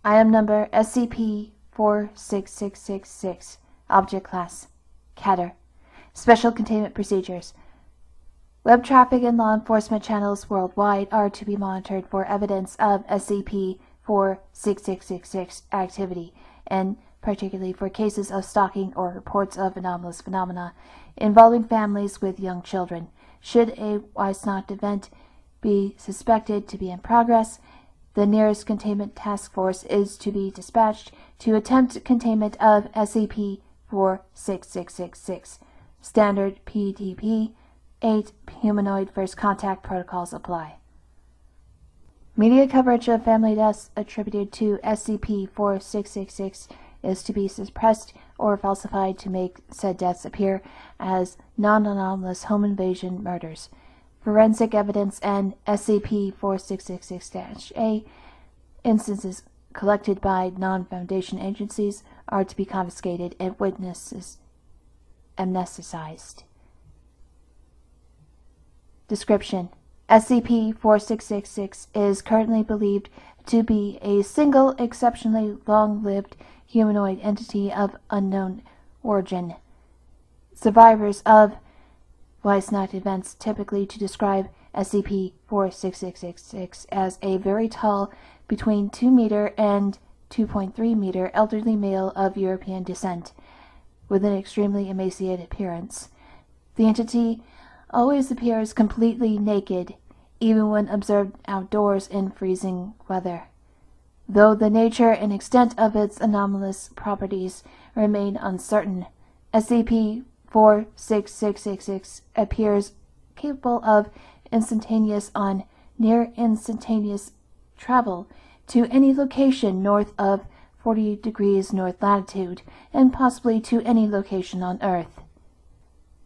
Item number SCP-46666. Object Class Catter. Special Containment Procedures. Web traffic and law enforcement channels worldwide are to be monitored for evidence of SCP-46666 activity, and particularly for cases of stalking or reports of anomalous phenomena involving families with young children. Should a Weissnacht event be suspected to be in progress, the nearest containment task force is to be dispatched to attempt containment of SCP-46666. Standard PDP 8 Humanoid First Contact Protocols apply. Media coverage of family deaths attributed to SCP-4666 is to be suppressed or falsified to make said deaths appear as non-anomalous home invasion murders. Forensic evidence and SCP-4666-A instances collected by non-Foundation agencies are to be confiscated and witnesses amnesticized. Description: SCP-4666 is currently believed to be a single, exceptionally long-lived humanoid entity of unknown origin. Survivors of Weissnacht events typically to describe SCP-46666 as a very tall, between 2 meter and 2.3 meter elderly male of European descent, with an extremely emaciated appearance. The entity always appears completely naked, even when observed outdoors in freezing weather, though the nature and extent of its anomalous properties remain uncertain. SCP-46666 appears capable of instantaneous on near instantaneous travel to any location north of 40 degrees north latitude, and possibly to any location on Earth.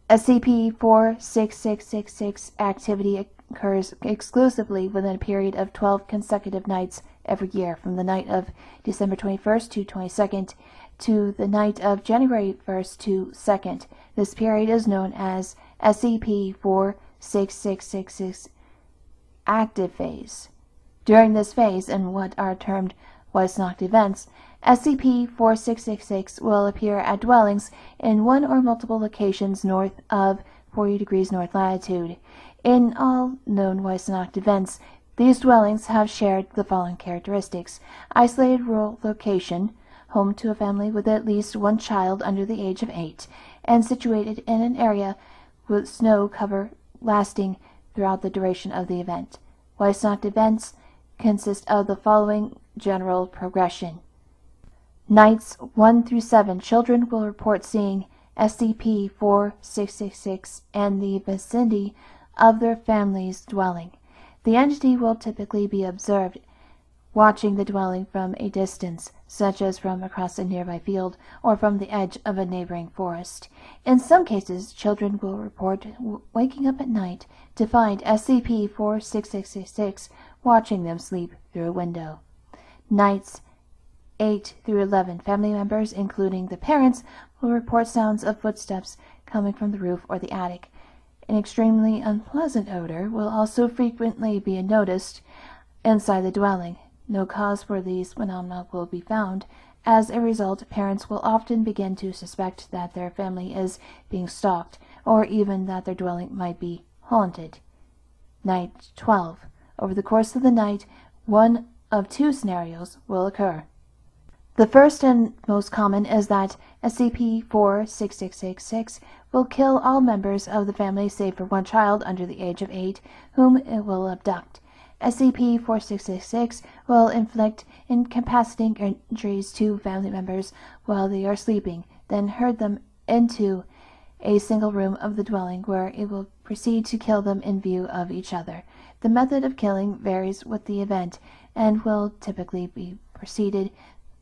SCP-46666 activity occurs exclusively within a period of 12 consecutive nights every year, from the night of December 21st to 22nd to the night of January 1st to 2nd. This period is known as SCP-46666 active phase. During this phase, and what are termed Weissnacht events, SCP-4666 will appear at dwellings in one or multiple locations north of 40 degrees north latitude. In all known Weissnacht events, these dwellings have shared the following characteristics: isolated rural location, home to a family with at least one child under the age of 8, and situated in an area with snow cover lasting throughout the duration of the event. Weissnacht events consist of the following general progression. Nights 1 through 7, children will report seeing SCP-4666 in the vicinity of their family's dwelling. The entity will typically be observed watching the dwelling from a distance, such as from across a nearby field or from the edge of a neighboring forest. In some cases, children will report waking up at night to find SCP-4666 watching them sleep through a window. Nights 8 through 11, family members, including the parents, will report sounds of footsteps coming from the roof or the attic. An extremely unpleasant odor will also frequently be noticed inside the dwelling. No cause for these phenomena will be found. As a result, parents will often begin to suspect that their family is being stalked, or even that their dwelling might be haunted. Night 12. Over the course of the night, one of two scenarios will occur. The first and most common is that SCP-46666 will kill all members of the family save for one child under the age of 8, whom it will abduct. SCP-4666 will inflict incapacitating injuries to family members while they are sleeping, then herd them into a single room of the dwelling where it will proceed to kill them in view of each other. The method of killing varies with the event and will typically be preceded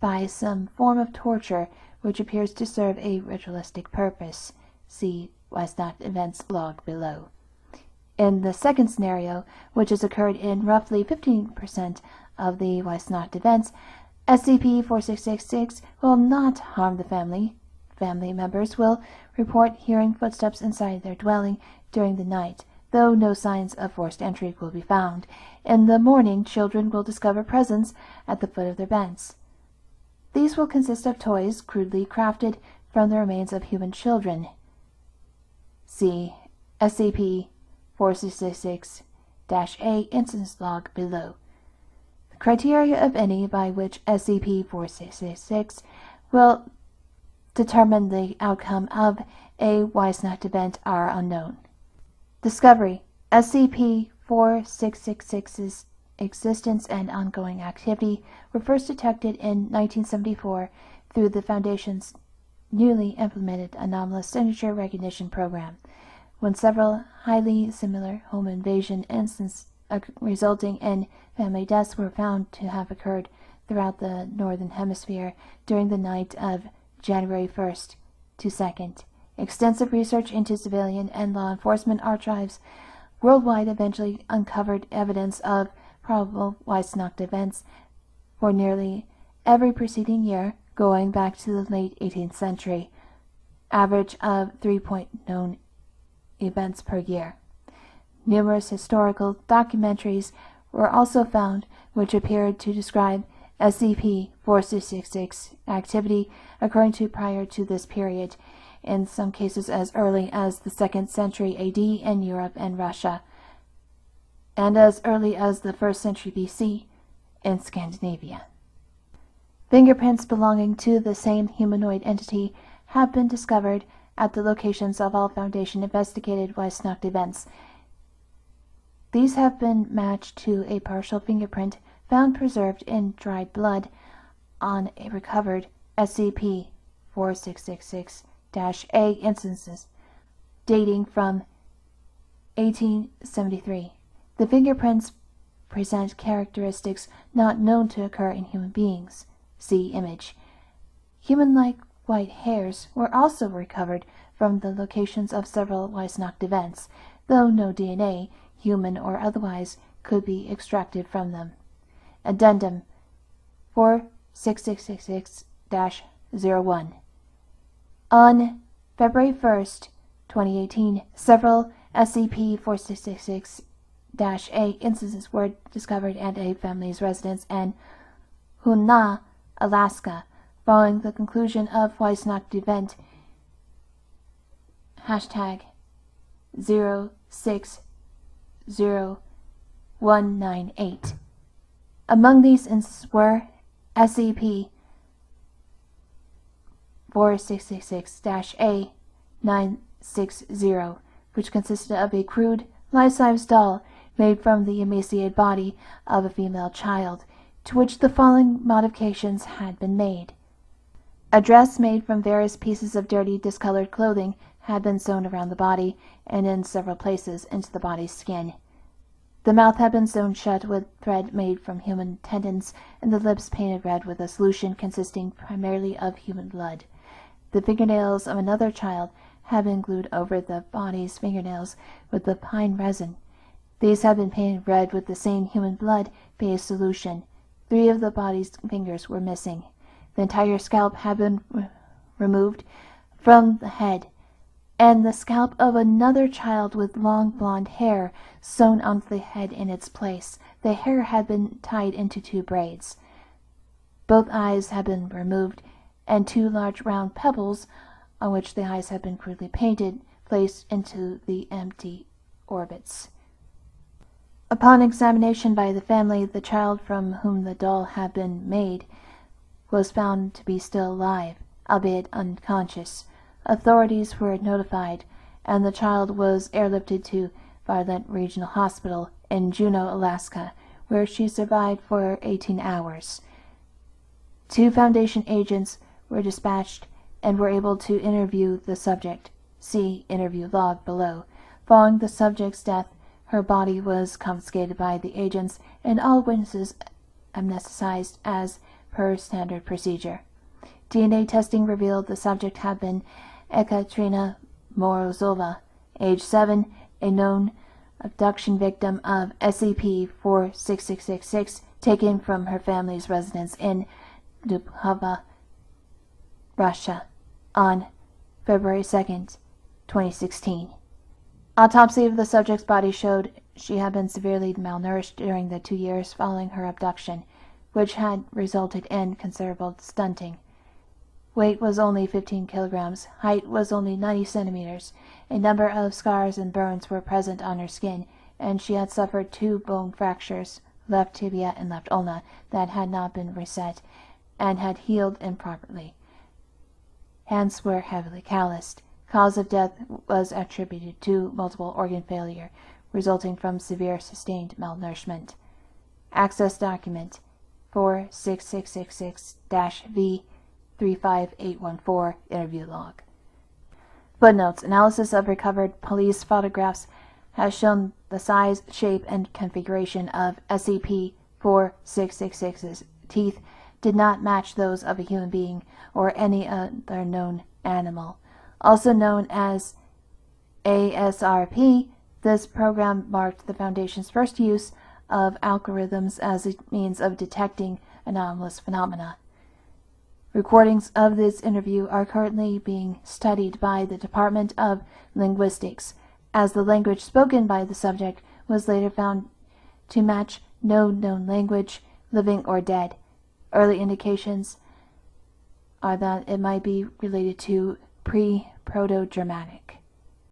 by some form of torture which appears to serve a ritualistic purpose. See Weissnacht events log below. In the second scenario, which has occurred in roughly 15% of the Weissnacht events, SCP-4666 will not harm the family. Family members will report hearing footsteps inside their dwelling during the night, though no signs of forced entry will be found. In the morning, children will discover presents at the foot of their beds. These will consist of toys crudely crafted from the remains of human children. See SCP-4666-A instance log below. The criteria of any by which SCP-4666 will determine the outcome of a Weisnacht event are unknown. Discovery: SCP-4666's existence and ongoing activity were first detected in 1974 through the Foundation's newly implemented anomalous signature recognition program, when several highly similar home invasion incidents resulting in family deaths were found to have occurred throughout the Northern Hemisphere during the night of January 1st to 2nd. Extensive research into civilian and law enforcement archives worldwide eventually uncovered evidence of probable Weisnacht events for nearly every preceding year going back to the late 18th century, average of 3 known events per year. Numerous historical documentaries were also found which appeared to describe SCP-4666 activity occurring prior to this period, in some cases as early as the 2nd century AD in Europe and Russia, and as early as the 1st century BC in Scandinavia. Fingerprints belonging to the same humanoid entity have been discovered at the locations of all Foundation-investigated Weisnacht events. These have been matched to a partial fingerprint found preserved in dried blood on a recovered SCP-4666-A instances dating from 1873. The fingerprints present characteristics not known to occur in human beings. See image. Human-like white hairs were also recovered from the locations of several Weisnacht events, though no DNA, human or otherwise, could be extracted from them. Addendum 4666-01. On February 1st, 2018, several SCP-4666-A instances were discovered at a family's residence in Hunna, Alaska, following the conclusion of Weisnacht event #060198. Among these instances were SCP-4666-A 960, which consisted of a crude, life-size doll made from the emaciated body of a female child, to which the following modifications had been made. A dress made from various pieces of dirty, discolored clothing had been sewn around the body and in several places into the body's skin. The mouth had been sewn shut with thread made from human tendons, and the lips painted red with a solution consisting primarily of human blood. The fingernails of another child had been glued over the body's fingernails with the pine resin. These had been painted red with the same human blood-based solution. 3 of the body's fingers were missing. The entire scalp had been removed from the head, and the scalp of another child with long blonde hair sewn onto the head in its place. The hair had been tied into 2 braids. Both eyes had been removed, and 2 large round pebbles, on which the eyes had been crudely painted, placed into the empty orbits. Upon examination by the family, the child from whom the doll had been made was found to be still alive, albeit unconscious. Authorities were notified, and the child was airlifted to Violet Regional Hospital in Juneau, Alaska, where she survived for 18 hours. 2 Foundation agents were dispatched and were able to interview the subject. See interview log below. Following the subject's death, her body was confiscated by the agents and all witnesses amnesticized as per standard procedure. DNA testing revealed the subject had been Ekaterina Morozova, age 7, a known abduction victim of SCP-4666, taken from her family's residence in Dubhova, Russia, on February 2nd, 2016. Autopsy of the subject's body showed she had been severely malnourished during the 2 years following her abduction. which had resulted in considerable stunting. Weight was only 15 kilograms, height was only 90 centimeters. A number of scars and burns were present on her skin, and she had suffered 2 bone fractures, left tibia and left ulna, that had not been reset and had healed improperly. Hands were heavily calloused. Cause of death was attributed to multiple organ failure, resulting from severe sustained malnourishment. Access document 46666-V35814 interview log. Footnotes. Analysis of recovered police photographs has shown the size, shape, and configuration of SCP-4666's teeth did not match those of a human being or any other known animal. Also known as ASRP, this program marked the Foundation's first use of algorithms as a means of detecting anomalous phenomena. Recordings of this interview are currently being studied by the Department of Linguistics, as the language spoken by the subject was later found to match no known language, living or dead. Early indications are that it might be related to pre-Proto-Germanic.